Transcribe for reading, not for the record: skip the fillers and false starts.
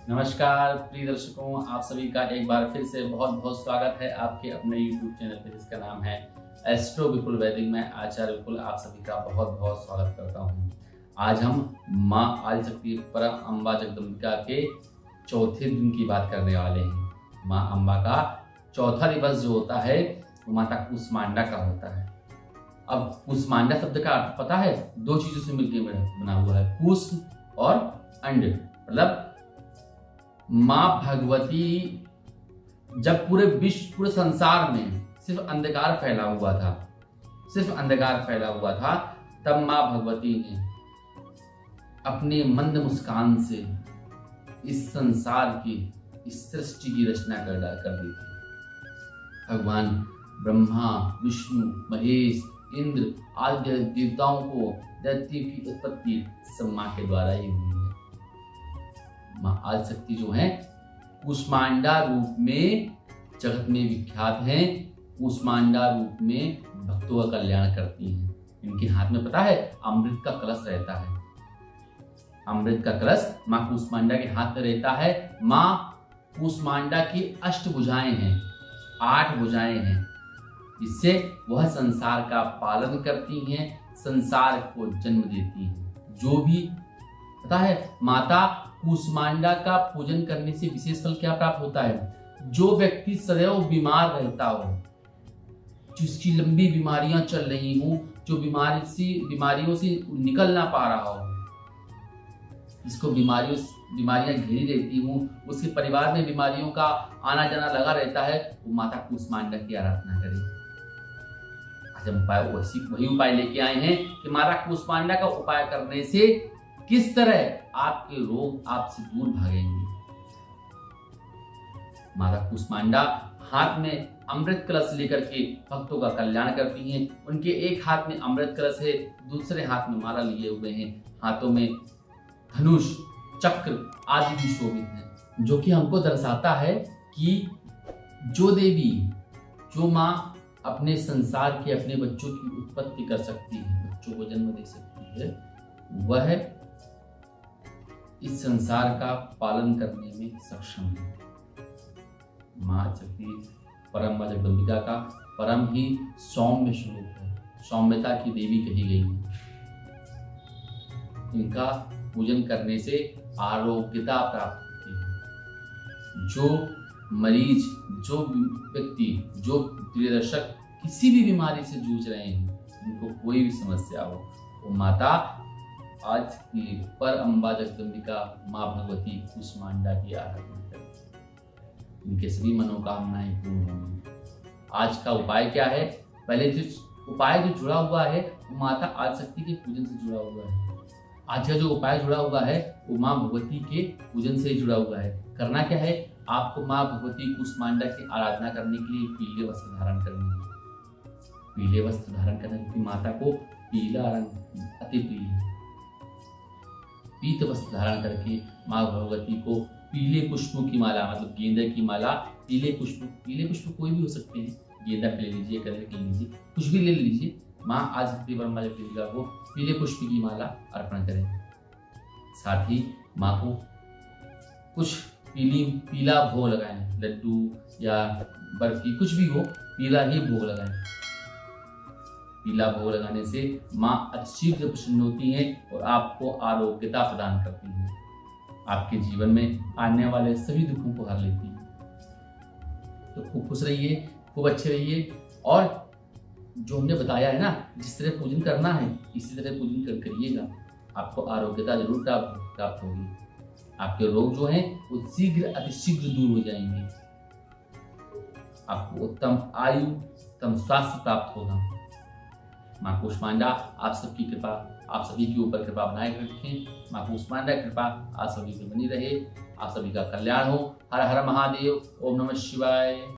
नमस्कार प्रिय दर्शकों, आप सभी का एक बार फिर से बहुत बहुत स्वागत है आपके अपने YouTube चैनल पे जिसका नाम है एस्ट्रो विपुल वैदिक। मैं आचार्य विपुल आप सभी का बहुत बहुत स्वागत करता हूँ। आज हम माँ आदिशक्ति परम अम्बा जगदम्बिका के चौथे दिन की बात करने वाले हैं। माँ अम्बा का चौथा दिवस जो होता है वो माता कूष्मांडा का होता है। अब कूष्मांडा शब्द का अर्थ पता है? दो चीजों से मिलकर बना हुआ है, कूष्म और अंड। मतलब माँ भगवती जब पूरे संसार में सिर्फ अंधकार फैला हुआ था, तब माँ भगवती ने अपने मंद मुस्कान से इस संसार की, इस सृष्टि की रचना कर दी थी। भगवान ब्रह्मा, विष्णु, महेश, इंद्र आदि देवताओं को दैत्य की उत्पत्ति सब माँ के द्वारा ही हुई है। माँ आदिशक्ति जो है कूष्मांडा रूप में जगत में विख्यात हैं। कूष्मांडा रूप में भक्तों का कल्याण करती हैं। इनके हाथ में पता है अमृत का कलश रहता है। अमृत का कलश माँ कूष्मांडा के हाथ में रहता है। माँ कूष्मांडा की 8 भुजाएं हैं, 8 भुजाएं हैं, जिससे वह संसार का पालन करती हैं, संसार को जन्म देती हैं। जो भी पता है माता कूष्मांडा का पूजन करने से विशेष फल क्या प्राप्त होता है? जो व्यक्ति सदैव बीमार रहता हो, जिसकी लंबी बीमारियां चल रही हो, जो बीमारियों से निकल ना पा रहा हो, जिसको बीमारियां घेरी रहती हो, उसके परिवार में बीमारियों का आना जाना लगा रहता है, वो माता कूष्मांडा की आराधना करे। आज हम वही उपाय लेके आए हैं कि माता कूष्मांडा का उपाय करने से किस तरह आपके रोग आपसे दूर भागेंगे। माता कूष्मांडा हाथ में अमृत कलश लेकर के भक्तों का कल्याण करती हैं। उनके एक हाथ में अमृत कलश है, दूसरे हाथ में माला लिए हुए हैं, हाथों में धनुष, चक्र आदि भी शोभित हैं, जो कि हमको दर्शाता है कि जो देवी, जो माँ अपने संसार के अपने बच्चों की उत्पत्ति कर सकती है, बच्चों को जन्म दे सकती है, वह इस संसार का पालन करने में सक्षम है। माँ शक्ति परम जगदम्बिका का परम ही सौम्य स्वरूप है, सौम्यता की देवी कही गई है। इनका पूजन करने से आरोग्यता प्राप्त होती है। जो मरीज, जो व्यक्ति, जो प्रिय दर्शक किसी भी बीमारी से जूझ रहे हैं, उनको कोई भी समस्या हो, वो माता आज की पर अम्बा जगदम्बिका माँ भगवती कूष्मांडा की आराधना करें, उनके सभी मनोकामनाएं पूर्ण होंगी। आज का उपाय क्या है? पहले जो उपाय जो जुड़ा हुआ है वो माता आदिशक्ति के पूजन से जुड़ा हुआ है। आज का जो उपाय जुड़ा हुआ है वो माँ भगवती के पूजन से जुड़ा हुआ है। करना क्या है? आपको माँ भगवती कूष्मांडा की आराधना करने के लिए पीले वस्त्र धारण करनी है। पीले वस्त्र धारण करने, क्योंकि माता को पीला रंग अति प्रिय है। पीत वस्त्र धारण करके माँ भगवती को पीले पुष्पों की माला, मतलब गेंदे की माला, पीले पुष्प कोई भी हो सकते हैं, गेंदा ले लीजिए, कनेर ले लीजिए, कुछ भी ले लीजिए। माँ आदिशक्ति ब्रह्मा जगदम्बिका को पीले पुष्प की माला अर्पण करें। साथ ही माँ को कुछ पीला भोग लगाएं, लड्डू या बर्फी, कुछ भी हो, पीला ही भोग लगाएं। पीला भोग लगाने से माँ अतिशीघ्र प्रसन्न होती हैं और आपको आरोग्यता प्रदान करती हैं। आपके जीवन में आने वाले सभी दुखों को हर लेती हैं। तो खूब खुश रहिए, खूब अच्छे रहिए, और जो हमने बताया है ना, जिस तरह पूजन करना है इसी तरह पूजन करिएगा, आपको आरोग्यता जरूर प्राप्त होगी। आपके रोग जो हैं वो अतिशीघ्र दूर हो जाएंगे। आपको उत्तम आयु, उत्तम स्वास्थ्य प्राप्त होगा। माँ कूष्मांडा आप सबकी कृपा, आप सभी के ऊपर कृपा बनाए रखें। माँ कूष्मांडा की कृपा आप सभी पे बनी रहे। आप सभी का कल्याण हो। हर हर महादेव। ओम नमः शिवाय।